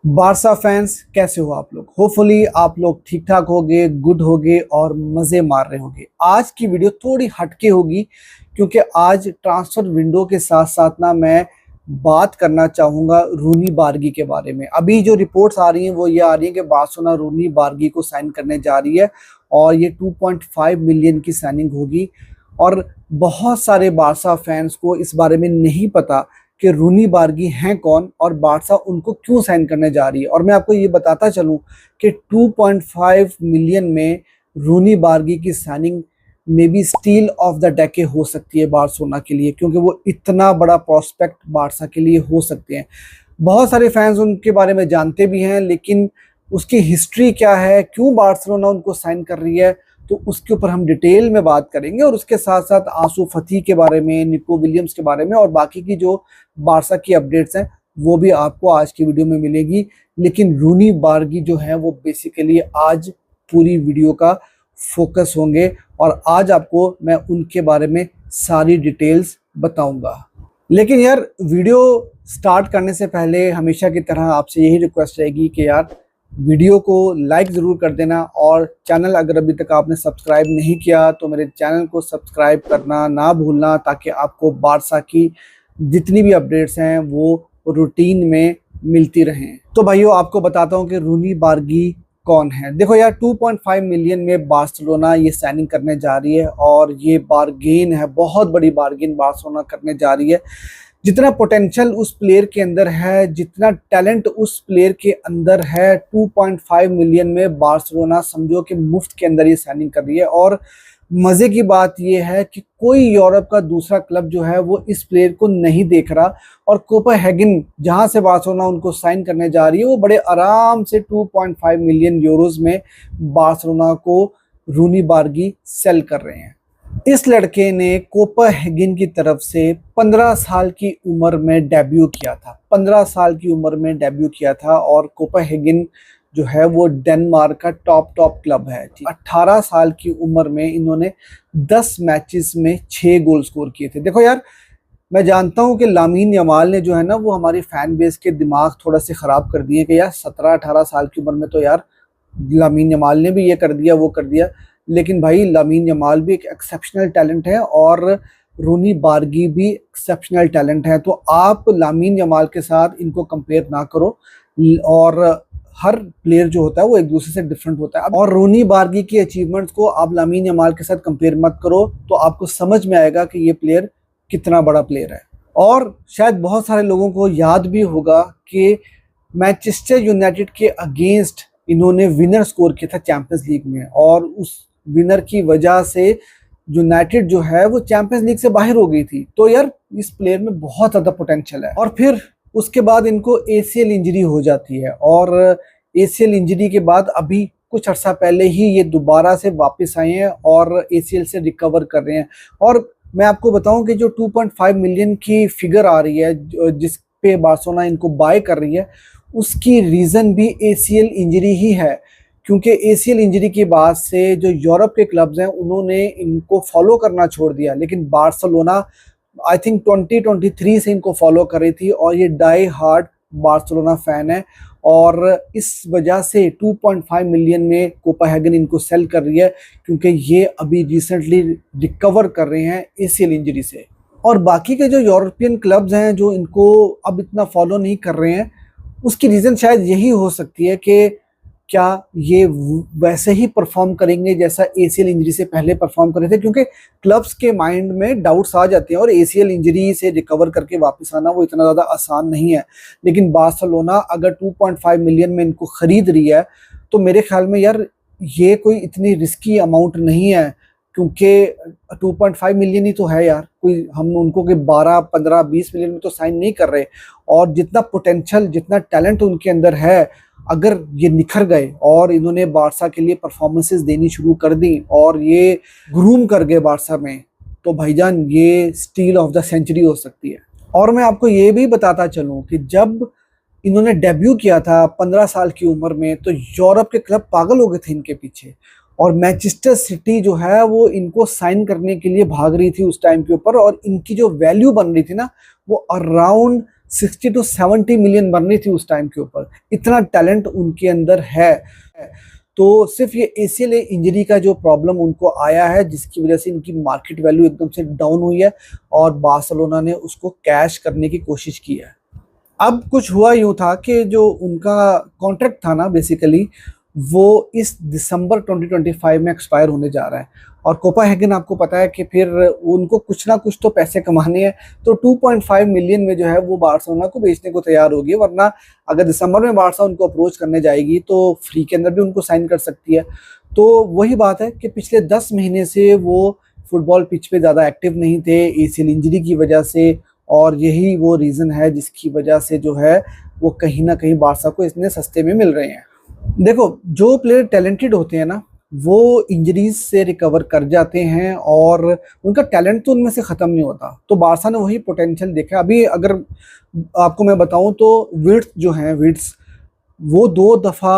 Barca fans कैसे हो आप लोग। होपफुली आप लोग ठीक ठाक होगे, गुड होगे और मजे मार रहे होगे। आज की वीडियो थोड़ी हटके होगी क्योंकि आज ट्रांसफर विंडो के साथ साथ ना मैं बात करना चाहूंगा रूनी बारगी के बारे में। अभी जो रिपोर्ट्स आ रही हैं वो ये आ रही है कि बार्सिलोना रूनी बारगी को साइन करने जा रही है और ये 2.5 मिलियन की साइनिंग होगी। और बहुत सारे बारसा फैंस को इस बारे में नहीं पता कि रूनी बारगी हैं कौन और बारसा उनको क्यों साइन करने जा रही है। और मैं आपको ये बताता चलूं कि 2.5 मिलियन में रूनी बारगी की signing may be steel of the decade हो सकती है बार्सिलोना के लिए, क्योंकि वो इतना बड़ा प्रोस्पेक्ट बारसा के लिए हो सकते हैं। बहुत सारे फैंस उनके बारे में जानते भी हैं, लेकिन उसकी हिस्ट्री क्या है, क्यों बार्सिलोना उनको साइन कर रही है, तो उसके ऊपर हम डिटेल में बात करेंगे। और उसके साथ साथ आंसू फती के बारे में, निको विलियम्स के बारे में और बाकी की जो बारसा की अपडेट्स हैं वो भी आपको आज की वीडियो में मिलेगी। लेकिन रूनी बारगी जो है वो बेसिकली आज पूरी वीडियो का फोकस होंगे और आज आपको मैं उनके बारे में सारी डिटेल्स बताऊंगा। लेकिन यार वीडियो स्टार्ट करने से पहले हमेशा की तरह आपसे यही रिक्वेस्ट रहेगी कि यार वीडियो को लाइक ज़रूर कर देना और चैनल अगर अभी तक आपने सब्सक्राइब नहीं किया तो मेरे चैनल को सब्सक्राइब करना ना भूलना, ताकि आपको बारसा की जितनी भी अपडेट्स हैं वो रूटीन में मिलती रहें। तो भाइयों आपको बताता हूँ कि रूनी बारगी कौन है। देखो यार 2.5 मिलियन में बार्सिलोना ये साइनिंग करने जा रही है और ये बारगेन है, बहुत बड़ी बारगेन बार्सिलोना करने जा रही है। जितना पोटेंशियल उस प्लेयर के अंदर है, जितना टैलेंट उस प्लेयर के अंदर है, 2.5 मिलियन में बार्सिलोना समझो कि मुफ्त के अंदर ये साइनिंग कर रही है। और मजे की बात यह है कि कोई यूरोप का दूसरा क्लब जो है वो इस प्लेयर को नहीं देख रहा और कोपेनहेगन जहां से बार्सिलोना उनको साइन करने जा रही है वो बड़े आराम से 2.5 मिलियन यूरोज में बार्सिलोना को रूनी बारगी सेल कर रहे हैं। इस लड़के ने कोपेनहेगन की तरफ से 15 साल की उम्र में डेब्यू किया था। 15 साल की उम्र में डेब्यू किया था और कोपेनहेगन जो है वो डेनमार्क का टॉप क्लब है। 18 साल की उम्र में इन्होंने 10 मैचेस में 6 गोल स्कोर किए थे। देखो यार मैं जानता हूं कि लामीन यमाल ने जो है ना वो हमारी फैन बेस के दिमाग थोड़ा से ख़राब कर दिए कि यार 17-18 साल की उम्र में तो यार लामीन यमाल ने भी ये कर दिया वो कर दिया। लेकिन भाई लामीन यमाल भी एक एक्सेप्शनल टैलेंट है और रूनी बारगी भी एक्सेप्शनल टैलेंट है। तो आप लामीन यमाल के साथ इनको कंपेयर ना करो। और हर प्लेयर जो होता है वो एक दूसरे से डिफरेंट होता है। और रूनी बारगी की अचीवमेंट्स को आप लामीन यमाल के साथ कंपेयर मत करो, तो आपको समझ में आएगा कि ये प्लेयर कितना बड़ा प्लेयर है। और शायद बहुत सारे लोगों को याद भी होगा कि मैनचेस्टर यूनाइटेड के अगेंस्ट इन्होंने विनर स्कोर किया था चैंपियंस लीग में और उस विनर की वजह से यूनाइटेड जो है वो चैंपियंस लीग से बाहर हो गई थी। तो यार इस प्लेयर में बहुत ज़्यादा पोटेंशियल है। और फिर उसके बाद इनको एसीएल इंजरी हो जाती है और एसीएल इंजरी के बाद अभी कुछ अर्सा पहले ही ये दोबारा से वापस आए हैं और एसीएल से रिकवर कर रहे हैं। और मैं आपको बताऊं कि जो 2.5 मिलियन की फिगर आ रही है जिस पे बार्सिलोना इनको बाय कर रही है, उसकी रीज़न भी एसीएल इंजरी ही है। क्योंकि एसीएल इंजरी के बाद से जो यूरोप के क्लब्स हैं उन्होंने इनको फॉलो करना छोड़ दिया, लेकिन बार्सिलोना आई थिंक 2023 से इनको फॉलो कर रही थी और ये डाई हार्ड बार्सिलोना फैन है। और इस वजह से 2.5 मिलियन में कोपेनहेगन इनको सेल कर रही है, क्योंकि ये अभी रिसेंटली रिकवर कर रहे हैं एसीएल इंजरी से। और बाकी के जो यूरोपियन क्लब्स हैं जो इनको अब इतना फॉलो नहीं कर रहे हैं, उसकी रीज़न शायद यही हो सकती है कि क्या ये वैसे ही परफॉर्म करेंगे जैसा एसीएल इंजरी से पहले परफॉर्म कर रहे थे। क्योंकि क्लब्स के माइंड में डाउट्स आ जाते हैं और एसीएल इंजरी से रिकवर करके वापस आना वो इतना ज़्यादा आसान नहीं है। लेकिन बार्सिलोना अगर 2.5 मिलियन में इनको ख़रीद रही है तो मेरे ख्याल में यार ये कोई इतनी रिस्की अमाउंट नहीं है, क्योंकि 2.5 मिलियन ही तो है यार। कोई हम उनको कि 12, 15, 20 मिलियन में तो साइन नहीं कर रहे। और जितना पोटेंशियल, जितना टैलेंट उनके अंदर है, अगर ये निखर गए और इन्होंने बारसा के लिए परफॉर्मेंसेस देनी शुरू कर दी और ये ग्रूम कर गए बारसा में, तो भाईजान ये स्टील ऑफ द सेंचुरी हो सकती है। और मैं आपको ये भी बताता चलूँ कि जब इन्होंने डेब्यू किया था 15 साल की उम्र में तो यूरोप के क्लब पागल हो गए थे इनके पीछे और मैनचेस्टर सिटी जो है वो इनको साइन करने के लिए भाग रही थी उस टाइम के ऊपर। और इनकी जो वैल्यू बन रही थी ना वो अराउंड 60 to 70 मिलियन बननी थी उस टाइम के ऊपर। इतना टैलेंट उनके अंदर है। तो सिर्फ ये ACL इंजरी का जो प्रॉब्लम उनको आया है, जिसकी वजह से इनकी मार्केट वैल्यू एकदम से डाउन हुई है और बार्सिलोना ने उसको कैश करने की कोशिश की है। अब कुछ हुआ यूं था कि जो उनका कॉन्ट्रैक्ट था ना, बेसिकली वो इस दिसंबर 2025 में एक्सपायर होने जा रहा है। और कोपेनहेगन आपको पता है कि फिर उनको कुछ ना कुछ तो पैसे कमाने हैं, तो 2.5 मिलियन में जो है वो बार्सिलोना को बेचने को तैयार होगी। वरना अगर दिसंबर में बार्सा उनको अप्रोच करने जाएगी तो फ्री के अंदर भी उनको साइन कर सकती है। तो वही बात है कि पिछले 10 महीने से वो फुटबॉल पिच पे ज़्यादा एक्टिव नहीं थे ACL इंजरी की वजह से, और यही वो रीज़न है जिसकी वजह से जो है वो कहीं ना कहीं बार्सा को इतने सस्ते में मिल रहे हैं। देखो, जो प्लेयर टैलेंटेड होते हैं ना, वो इंजरीज से रिकवर कर जाते हैं और उनका टैलेंट तो उनमें से ख़त्म नहीं होता। तो बार्सा ने वही पोटेंशियल देखा। अभी अगर आपको मैं बताऊं तो विर्ट्स जो हैं, विर्ट्स वो 2 दफ़ा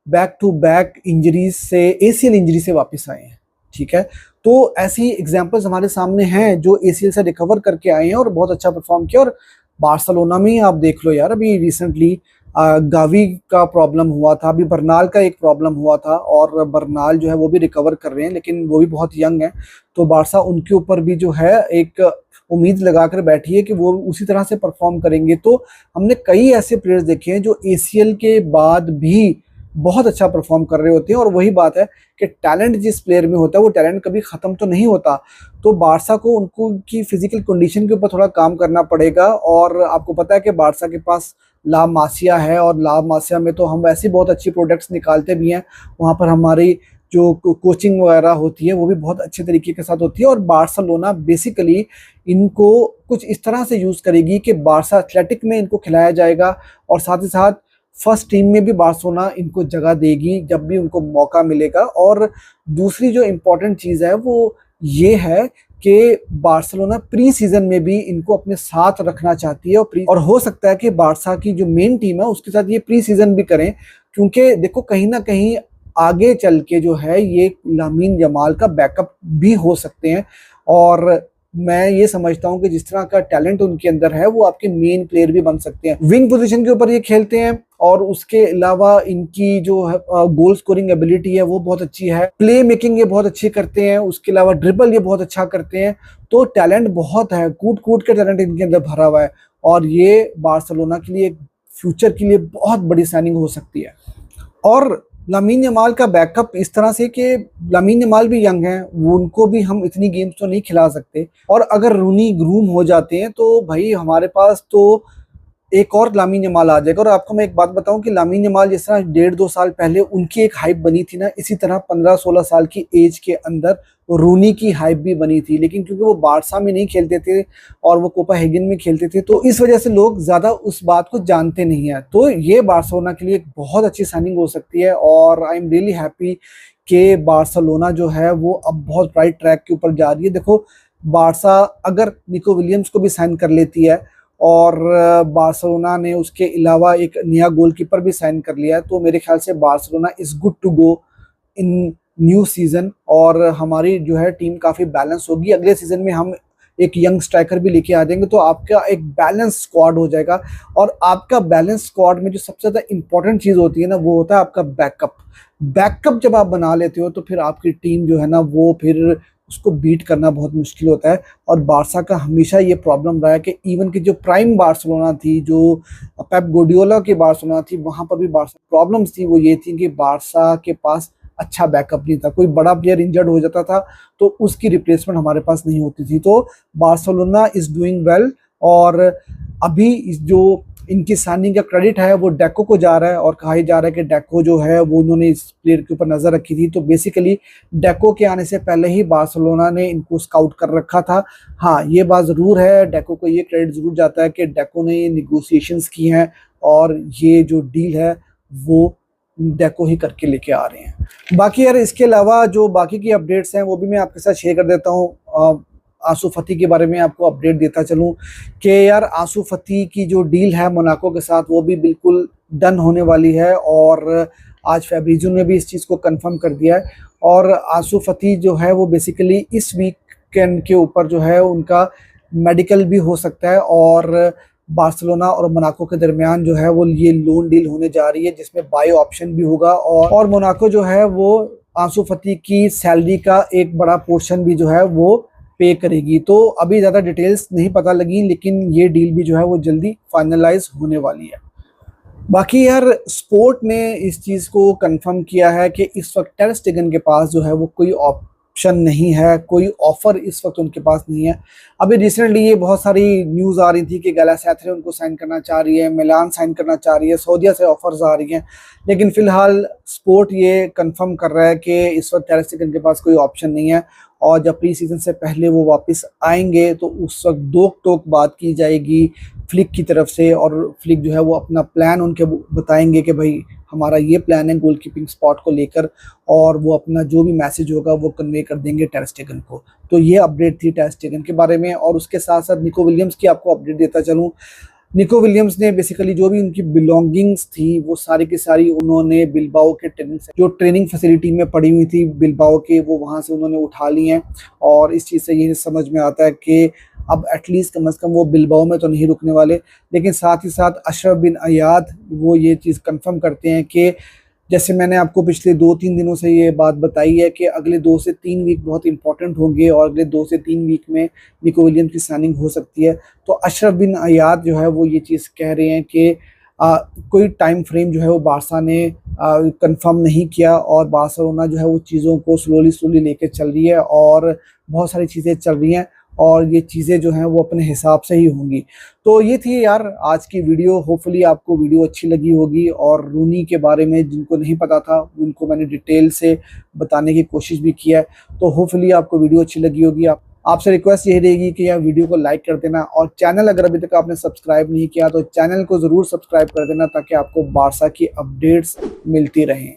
बैक टू बैक इंजरीज से, ACL इंजरी से वापस आए हैं। ठीक है, तो ऐसी एग्जांपल्स हमारे सामने हैं जो ACL से रिकवर करके आए हैं और बहुत अच्छा परफॉर्म किया। और बार्सिलोना में ही आप देख लो यार, अभी रिसेंटली गावी का प्रॉब्लम हुआ था, अभी बर्नाल का एक प्रॉब्लम हुआ था, और बर्नाल जो है वो भी रिकवर कर रहे हैं, लेकिन वो भी बहुत यंग है। तो बार्सा उनके ऊपर भी जो है एक उम्मीद लगाकर बैठी है कि वो उसी तरह से परफॉर्म करेंगे। तो हमने कई ऐसे प्लेयर्स देखे हैं जो ACL के बाद भी बहुत अच्छा परफॉर्म कर रहे होते हैं। और वही बात है कि टैलेंट जिस प्लेयर में होता है वो टैलेंट कभी ख़त्म तो नहीं होता। तो बार्सा को उनको की फिजिकल कंडीशन के ऊपर थोड़ा काम करना पड़ेगा। और आपको पता है कि बार्सा के पास ला मासिया है, और ला मासिया में तो हम वैसे बहुत अच्छी प्रोडक्ट्स निकालते भी हैं। वहाँ पर हमारी जो कोचिंग वगैरह होती है वो भी बहुत अच्छे तरीके के साथ होती है। और बार्सिलोना बेसिकली इनको कुछ इस तरह से यूज़ करेगी कि बार्सा एथलेटिक में इनको खिलाया जाएगा, और साथ ही साथ फर्स्ट टीम में भी बार्सिलोना इनको जगह देगी जब भी उनको मौका मिलेगा। और दूसरी जो इम्पोर्टेंट चीज़ है वो ये है कि बार्सिलोना प्री सीजन में भी इनको अपने साथ रखना चाहती है, और हो सकता है कि बार्सा की जो मेन टीम है उसके साथ ये प्री सीजन भी करें। क्योंकि देखो, कहीं ना कहीं आगे चल के जो है ये लामीन यमाल का बैकअप भी हो सकते हैं। और मैं ये समझता हूँ कि जिस तरह का टैलेंट उनके अंदर है वो आपके मेन प्लेयर भी बन सकते हैं। विंग पोजीशन के ऊपर ये खेलते हैं, और उसके अलावा इनकी जो है गोल स्कोरिंग एबिलिटी है वो बहुत अच्छी है। प्ले मेकिंग ये बहुत अच्छी करते हैं, उसके अलावा ड्रिबल ये बहुत अच्छा करते हैं। तो टैलेंट बहुत है, कूट कूट के टैलेंट इनके अंदर भरा हुआ है, और ये बार्सिलोना के लिए फ्यूचर के लिए बहुत बड़ी साइनिंग हो सकती है। और लामीन यमाल का बैकअप इस तरह से कि लामीन यमाल भी यंग है, उनको भी हम इतनी गेम्स तो नहीं खिला सकते। और अगर रूनी ग्रूम हो जाते हैं तो भाई हमारे पास तो एक और लामीन यमाल आ जाएगा। और आपको मैं एक बात बताऊं कि लामीन यमाल जिस तरह 1.5-2 साल पहले उनकी एक हाइप बनी थी ना, इसी तरह 15-16 साल की एज के अंदर रूनी की हाइप भी बनी थी। लेकिन क्योंकि वो बार्सा में नहीं खेलते थे और वो कोपेनहेगन में खेलते थे, तो इस वजह से लोग ज़्यादा उस बात को जानते नहीं हैं। तो ये बार्सिलोना के लिए एक बहुत अच्छी साइनिंग हो सकती है, और आई एम रियली हैप्पी कि बार्सिलोना जो है वो अब बहुत राइट ट्रैक के ऊपर जा रही है। देखो, बार्सा अगर निको विलियम्स को भी साइन कर लेती है, और बार्सिलोना ने उसके अलावा एक नया गोलकीपर भी साइन कर लिया है, तो मेरे ख्याल से Barcelona is good to go in new season. और हमारी जो है टीम काफ़ी बैलेंस होगी। अगले सीज़न में हम एक यंग स्ट्राइकर भी लेके आ जाएंगे, तो आपका एक बैलेंस स्क्वाड हो जाएगा। और आपका बैलेंस स्क्वाड में जो सबसे ज़्यादा इंपॉर्टेंट चीज़ होती है ना, वो होता है आपका बैकअप। बैकअप जब आप बना लेते हो तो फिर आपकी टीम जो है ना वो फिर उसको बीट करना बहुत मुश्किल होता है। और बार्सा का हमेशा ये प्रॉब्लम रहा है कि इवन की जो प्राइम बार्सिलोना थी, जो पेप गार्डियोला की बार्सिलोना थी, वहाँ पर भी बार्सा प्रॉब्लम्स थी। वो ये थी कि बार्सा के पास अच्छा बैकअप नहीं था। कोई बड़ा प्लेयर इंजर्ड हो जाता था तो उसकी रिप्लेसमेंट हमारे पास नहीं होती थी। तो बार्सिलोना इज़ डूइंग वेल, और अभी जो इनकी साइनिंग का क्रेडिट है वो डेको को जा रहा है। और कहा जा रहा है कि डेको जो है वो उन्होंने इस प्लेयर के ऊपर नज़र रखी थी। तो बेसिकली डेको के आने से पहले ही बार्सिलोना ने इनको स्काउट कर रखा था। हाँ, ये बात ज़रूर है, डेको को ये क्रेडिट ज़रूर जाता है कि डेको ने ये निगोसिएशंस की हैं, और ये जो डील है वो डेको ही करके लेके आ रहे हैं। बाकी यार, इसके अलावा जो बाकी की अपडेट्स हैं वो भी मैं आपके साथ शेयर कर देता हूँ। आंसू फती के बारे में आपको अपडेट देता चलूँ कि यार आंसू फती की जो डील है मोनाको के साथ वो भी बिल्कुल डन होने वाली है, और आज फैब्रिजो ने भी इस चीज़ को कंफर्म कर दिया है। और आंसू फती जो है वो बेसिकली इस वीकेंड के ऊपर जो है उनका मेडिकल भी हो सकता है, और बार्सिलोना और मोनाको के दरमियान जो है वो ये लोन डील होने जा रही है, जिसमें बाय ऑप्शन भी होगा और मोनाको जो है वो आंसू फती की सैलरी का एक बड़ा पोर्शन भी जो है वो पे करेगी। तो अभी ज़्यादा डिटेल्स नहीं पता लगी, लेकिन ये डील भी जो है वो जल्दी फाइनलाइज होने वाली है। बाकी यार स्पोर्ट ने इस चीज़ को कंफर्म किया है कि इस वक्त टर स्टेगन के पास जो है वो कोई ऑप्शन नहीं है, कोई ऑफर इस वक्त उनके पास नहीं है। अभी रिसेंटली ये बहुत सारी न्यूज़ आ रही थी कि गैलातासराय उनको साइन करना चाह रही है, मिलान साइन करना चाह रही है, सऊदीया से ऑफर्स आ रही हैं, लेकिन फिलहाल स्पोर्ट ये कंफर्म कर रहा है कि इस वक्त टर स्टेगन के पास कोई ऑप्शन नहीं है। और जब प्री सीजन से पहले वो वापस आएंगे तो उस वक्त दो टोक बात की जाएगी फ्लिक की तरफ से, और फ्लिक जो है वो अपना प्लान उनके बताएंगे कि भाई हमारा ये प्लान है गोलकीपिंग स्पॉट को लेकर, और वो अपना जो भी मैसेज होगा वो कन्वे कर देंगे टर स्टेगन को। तो ये अपडेट थी टर स्टेगन के बारे में। और उसके साथ साथ निको विलियम्स की आपको अपडेट देता चलूँ। निको विलियम्स ने बेसिकली जो भी उनकी बिलोंगिंग्स थी वो सारी की सारी उन्होंने बिलबाओ के ट्रेनिंग फैसिलिटी में पड़ी हुई थी बिलबाओ के, वो वहाँ से उन्होंने उठा ली हैं। और इस चीज़ से ये समझ में आता है कि अब एटलीस्ट कम से कम वो बिलबाओ में तो नहीं रुकने वाले। लेकिन साथ ही साथ अशरफ बिन अयाद वो ये चीज़ कंफर्म करते हैं कि जैसे मैंने आपको पिछले 2-3 दिनों से ये बात बताई है कि अगले 2 से 3 वीक बहुत इंपॉर्टेंट होंगे, और अगले 2 से 3 वीक में निको विलियम्स की साइनिंग हो सकती है। तो अशरफ बिन अयाद जो है वो ये चीज़ कह रहे हैं कि कोई टाइम फ्रेम जो है वो बारसा ने कंफर्म नहीं किया, और बार्सिलोना जो है वो चीज़ों को स्लोली लेके चल रही है, और बहुत सारी चीज़ें चल रही हैं, और ये चीज़ें जो हैं वो अपने हिसाब से ही होंगी। तो ये थी यार आज की वीडियो। होपफुली आपको वीडियो अच्छी लगी होगी, और रूनी के बारे में जिनको नहीं पता था उनको मैंने डिटेल से बताने की कोशिश भी किया है। तो होपफुली आपको वीडियो अच्छी लगी होगी। आपसे रिक्वेस्ट यही रहेगी कि यार वीडियो को लाइक कर देना, और चैनल अगर अभी तक आपने सब्सक्राइब नहीं किया तो चैनल को ज़रूर सब्सक्राइब कर देना, ताकि आपको बारसा की अपडेट्स मिलती रहें।